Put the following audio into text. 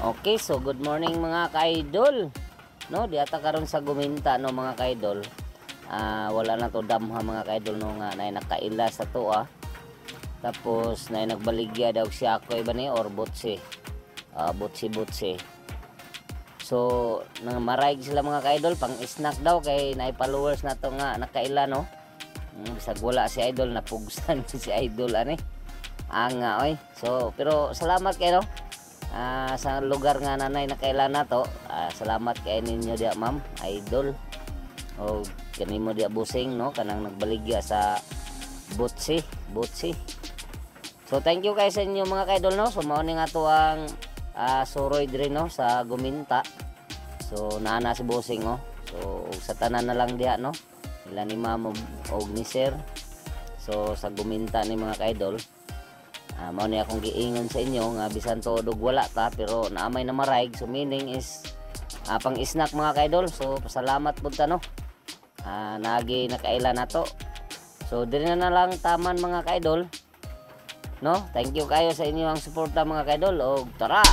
Okay, so good morning mga ka-idol. No, di ata karon sa guminta no mga ka-idol. Wala na to damha mga ka-idol no nga nay nakaila sa to Tapos nay nagbaligya daw siya ako iba ni or butsi. Butsi. So nang maraig sila mga ka-idol pang snack daw kay nay followers na to nga nakaila no. Bisag wala si idol napugsan si idol ani. Oy. So pero salamat kayo no. Sa lugar nga nanay nakailan na to, salamat kay ninyo dia ma'am idol o kanimo dia busing no kanang nagbaligya sa butsi. So thank you kay sa inyo mga kaidol no. So mao ni nga to ang suroy dire no sa guminta. So naana si busing no. So sa tanan na lang dia no ila ni ma'am og ni sir. So sa guminta ni mga kaidol mao ni akong giingon sa inyo nga bisan to dog wala ta pero naamay na maraig, so meaning is pang snack mga kaidol. So pasalamat pud ta no nagi nakaila na to. So diri na lang taman mga kaidol no. Thank you kayo sa inyo ang suporta mga kaidol og tara.